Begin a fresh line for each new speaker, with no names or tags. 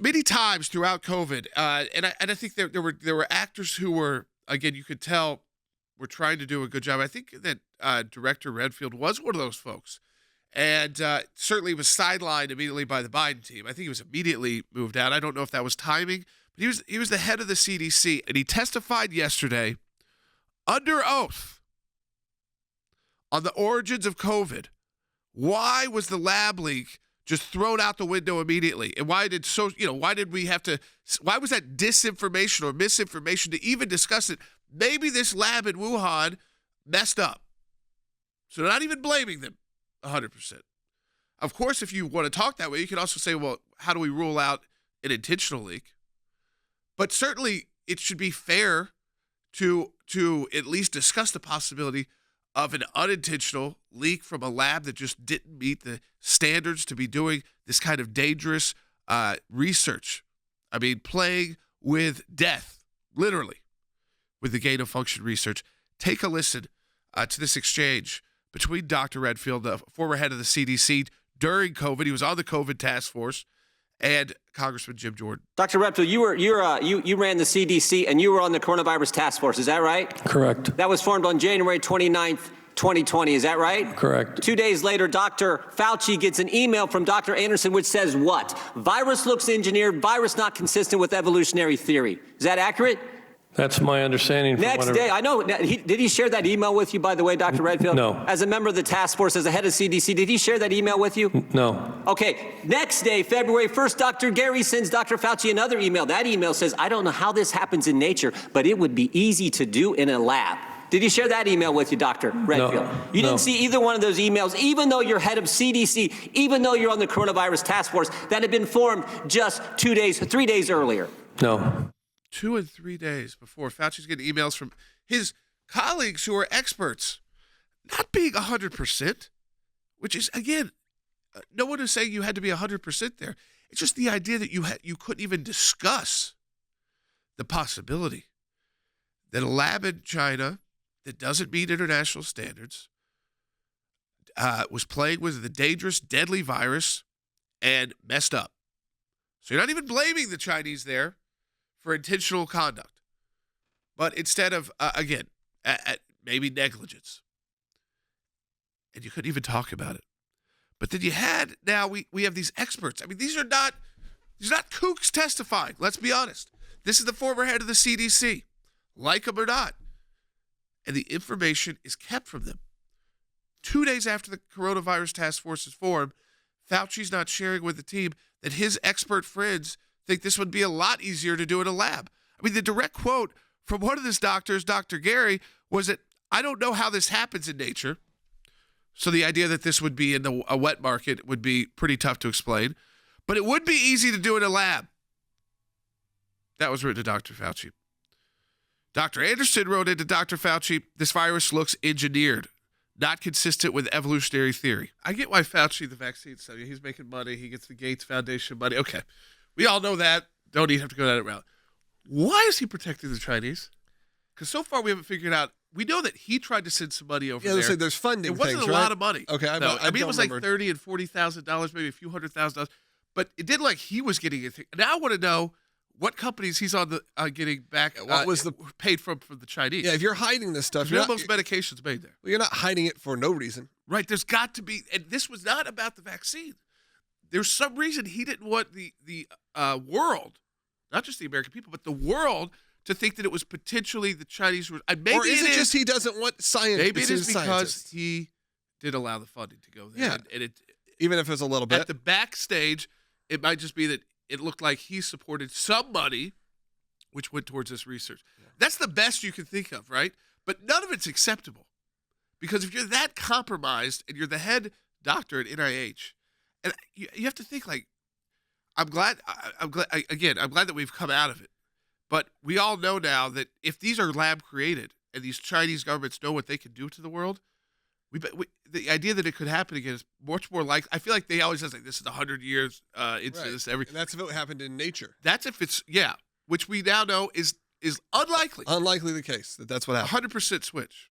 many times throughout COVID, and I think there were actors who were, again, you could tell were trying to do a good job. I think that Director Redfield was one of those folks, and certainly was sidelined immediately by the Biden team. I think he was immediately moved out. I don't know if that was timing, but he was the head of the CDC, and he testified yesterday under oath on the origins of COVID. Why was the lab leak just thrown out the window immediately? And why was that disinformation or misinformation to even discuss it? Maybe this lab in Wuhan messed up. So not even blaming them 100%. Of course, if you want to talk that way, you can also say, well, how do we rule out an intentional leak? But certainly it should be fair to at least discuss the possibility of an unintentional leak from a lab that just didn't meet the standards to be doing this kind of dangerous research. I mean, playing with death, literally, with the gain-of-function research. Take a listen to this exchange between Dr. Redfield, the former head of the CDC, during COVID. He was on the COVID task force, and Congressman Jim Jordan.
Dr. Redfield, you ran the CDC and you were on the coronavirus task force. Is that right?
Correct.
That was formed on January 29th, 2020. Is that right?
Correct.
2 days later, Dr. Fauci gets an email from Dr. Anderson which says what? Virus looks engineered, virus not consistent with evolutionary theory. Is that accurate?
That's my understanding.
Next day, I know. Did he share that email with you, by the way, Dr. Redfield?
No.
As a member of the task force, as a head of CDC, did he share that email with you?
No.
Okay. Next day, February 1st, Dr. Gary sends Dr. Fauci another email. That email says, I don't know how this happens in nature, but it would be easy to do in a lab. Did he share that email with you, Dr. Redfield?
No.
You didn't see either one of those emails, even though you're head of CDC, even though you're on the coronavirus task force that had been formed just 3 days earlier.
No.
2 and 3 days before Fauci's getting emails from his colleagues who are experts, not being 100%, which is, again, no one is saying you had to be 100% there. It's just the idea that you couldn't even discuss the possibility that a lab in China that doesn't meet international standards was playing with the dangerous, deadly virus and messed up. So you're not even blaming the Chinese there for intentional conduct, but instead of, again, maybe negligence. And you couldn't even talk about it. But then now we have these experts. I mean, these are not kooks testifying, let's be honest. This is the former head of the CDC, like him or not. And the information is kept from them. 2 days after the coronavirus task force is formed, Fauci's not sharing with the team that his expert friends think this would be a lot easier to do in a lab. I mean, the direct quote from one of his doctors, Dr. Gary, was that, I don't know how this happens in nature. So the idea that this would be in a wet market would be pretty tough to explain. But it would be easy to do in a lab. That was written to Dr. Fauci. Dr. Anderson wrote into Dr. Fauci, this virus looks engineered, not consistent with evolutionary theory. I get why Fauci, the vaccine study, he's making money. He gets the Gates Foundation money. Okay. We all know that. Don't even have to go that route. Why is he protecting the Chinese? Because so far we haven't figured out. We know that he tried to send some money over there.
Yeah, there's funding.
It wasn't
things,
a
right?
lot of money.
Okay, I
mean, it was like
remember.
$30,000 and $40,000, maybe a few $100,000. But it didn't like he was getting it. Now I want to know what companies he's on the getting back.
What was
paid from the Chinese?
Yeah, if you're hiding this stuff,
you know most medications made there.
Well, you're not hiding it for no reason,
right? There's got to be, and this was not about the vaccine. There's some reason he didn't want the world, not just the American people, but the world, to think that it was potentially the Chinese. Maybe
or is it just he doesn't want science?
Maybe it is because he did allow the funding to go there.
Yeah,
and it,
even if it's a little bit.
At the backstage, it might just be that it looked like he supported some money, which went towards this research. Yeah. That's the best you can think of, right? But none of it's acceptable. Because if you're that compromised and you're the head doctor at NIH, and you have to think like, I'm glad that we've come out of it. But we all know now that if these are lab created and these Chinese governments know what they can do to the world, the idea that it could happen again is much more likely. I feel like they always say like this is 100 years into
right.
this.
And that's if it happened in nature.
That's if it's which we now know is unlikely.
Unlikely the case that's what happened.
100% switch.